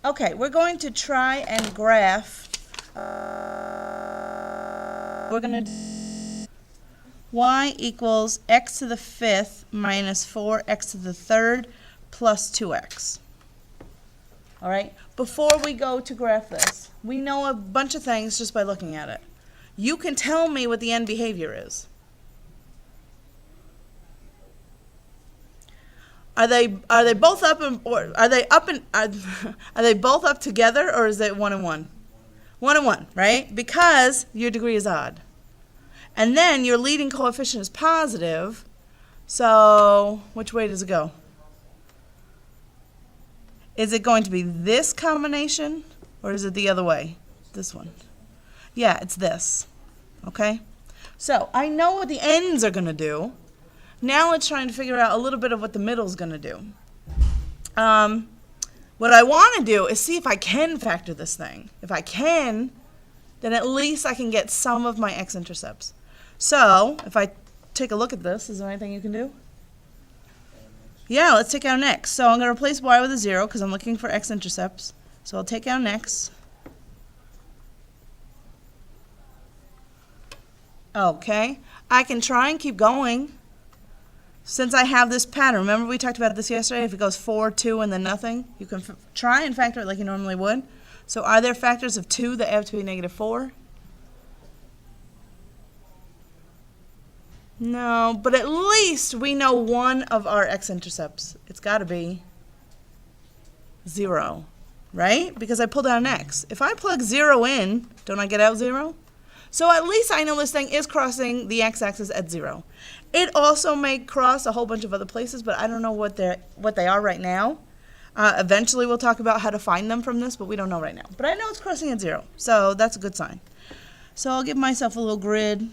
Okay, we're going to try and graph. We're going to do y equals x to the 5th minus 4x to the 3rd plus 2x. All right, before we go to graph this, we know a bunch of things just by looking at it. You can tell me what the end behavior is. Are they both up or are they up and are they both up together, or is it 1 and 1? 1 and 1, right? Because your degree is odd. And then your leading coefficient is positive. So which way does it go? Is it going to be this combination, or is it the other way? This one. Yeah, it's this. Okay? So I know what the ends are going to do. Now let's try and figure out a little bit of what the middle is going to do. What I want to do is see if I can factor this thing. If I can, then at least I can get some of my x-intercepts. So if I take a look at this, is there anything you can do? Yeah, let's take out an x. So I'm going to replace y with a 0 because I'm looking for x-intercepts. So I'll take out an x. Okay, I can try and keep going. Since I have this pattern, remember we talked about this yesterday, if it goes 4, 2, and then nothing, you can try and factor it like you normally would. So are there factors of 2 that have to be negative 4? No, but at least we know one of our x-intercepts. It's got to be 0, right? Because I pulled out an x. If I plug 0 in, don't I get out 0? So at least I know this thing is crossing the x-axis at 0. It also may cross a whole bunch of other places, but I don't know what they are right now. Eventually we'll talk about how to find them from this, but we don't know right now. But I know it's crossing at 0, so that's a good sign. So I'll give myself a little grid.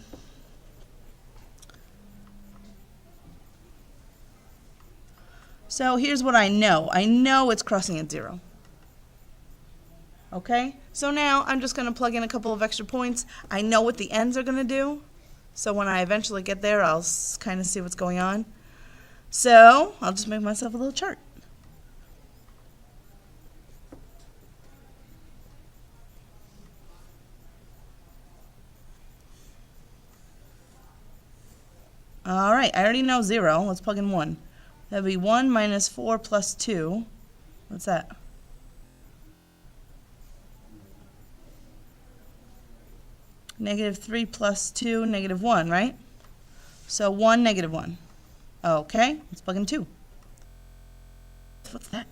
So here's what I know. I know it's crossing at 0. Okay, so now I'm just going to plug in a couple of extra points. I know what the ends are going to do. So when I eventually get there, I'll kind of see what's going on. So I'll just make myself a little chart. All right, I already know 0. Let's plug in 1. That would be 1 minus 4 plus 2. What's that? Negative 3 plus 2, negative 1, right? So 1, negative 1. Okay, let's plug in 2. What's that?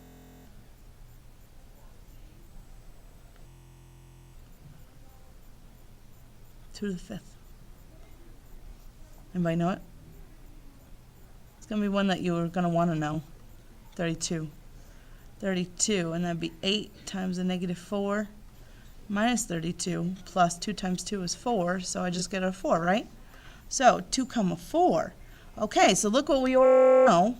Two to the 5th. Anybody know it? It's going to be one that you're going to want to know. 32. 32, and that'd be 8 times a negative 4. Minus 32 plus 2 times 2 is 4, so I just get a 4, right? So 2 comma 4. Okay, so look what we already know.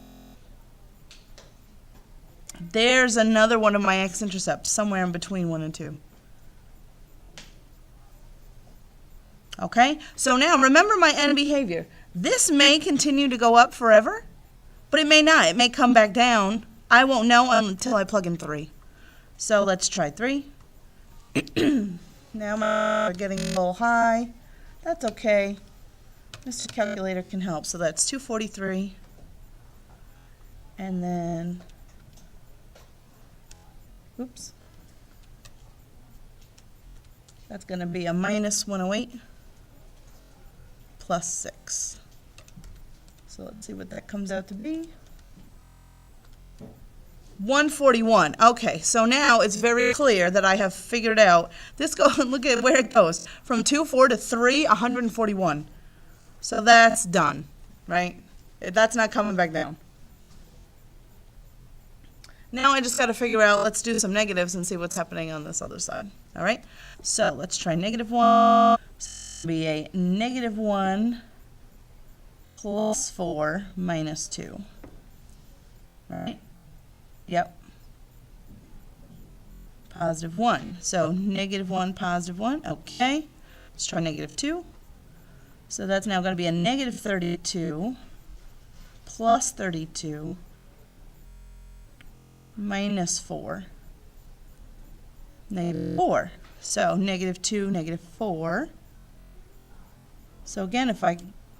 There's another one of my x-intercepts, somewhere in between 1 and 2. Okay, so now remember my end behavior. This may continue to go up forever, but it may not. It may come back down. I won't know until I plug in 3. So let's try 3. Now we're getting a little high. That's okay. Mr. Calculator can help. So that's 243. And then, oops. That's going to be a minus 108 plus 6. So let's see what that comes out to be. 141. Okay, so now it's very clear that I have figured out this. Look at where it goes from 2, 4 to 3, 141. So that's done, right? That's not coming back down. Now I just got to figure out, let's do some negatives and see what's happening on this other side. All right, so let's try negative 1. So be a negative 1 plus 4 minus 2. All right. Yep. Positive 1. So negative 1, positive 1. Okay. Let's try negative 2. So that's now going to be a negative 32 plus 32 minus 4. -4. So -2, -4. So again, if I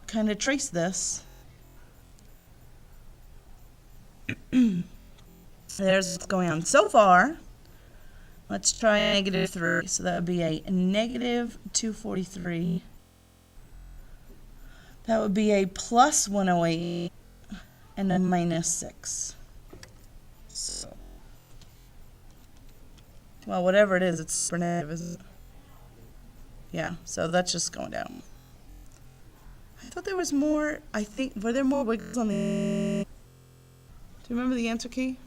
kind of trace this, there's what's going on so far. Let's try -3. So that would be a -243. That would be a +108 and a -6. So, well, whatever it is, it's super negative, isn't it? Yeah, so that's just going down. I thought there was more, I think, were there more wiggles on the... Do you remember the answer key?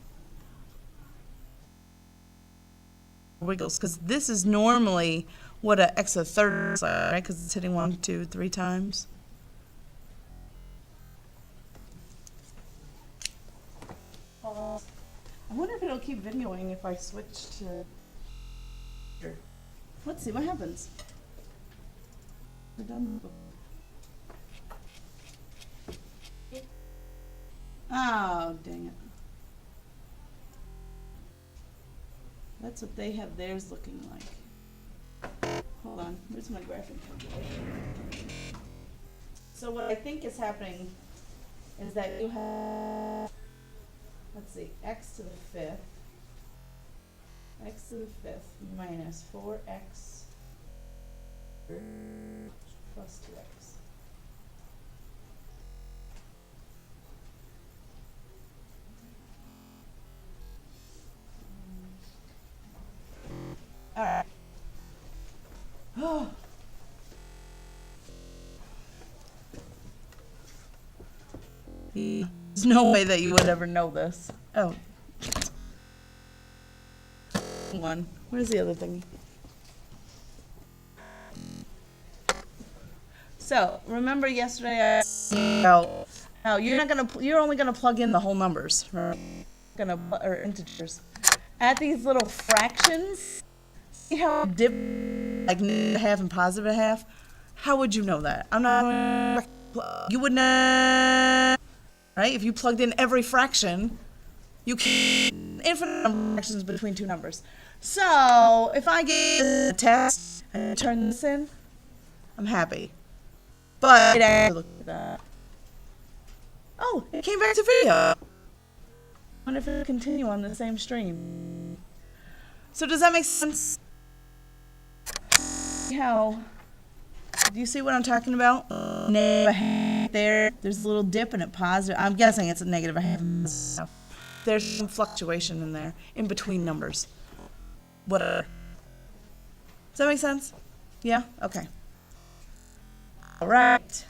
Wiggles, because this is normally what an x to the third is like, right? Because it's hitting 1, 2, 3 times. I wonder if it'll keep videoing if I switch to... Let's see what happens. We're done. Oh, dang it. That's what they have theirs looking like. Hold on, where's my graphing calculator? So what I think is happening is that you have, let's see, x to the 5th minus 4x plus 2x. All right. Oh. There's no way that you would ever know this. Oh. One. Where's the other thing? So, remember yesterday I said about how you're only gonna plug in the whole numbers, right? Or integers. At these little fractions, see how it dip like -1/2 and +1/2? How would you know that? I'm not. You would not, right? If you plugged in every fraction, you can infinite number of fractions between two numbers. So if I get a test and turn this in, I'm happy. But it actually looked at that. Oh, it came back to video. I wonder if it'll continue on the same stream. So does that make sense? How? Do you see what I'm talking about? -1/2 there. There's a little dip and it positive. I'm guessing it's a -1/2. There's some fluctuation in there, in between numbers. Whatever. Does that make sense? Yeah? Okay. All right.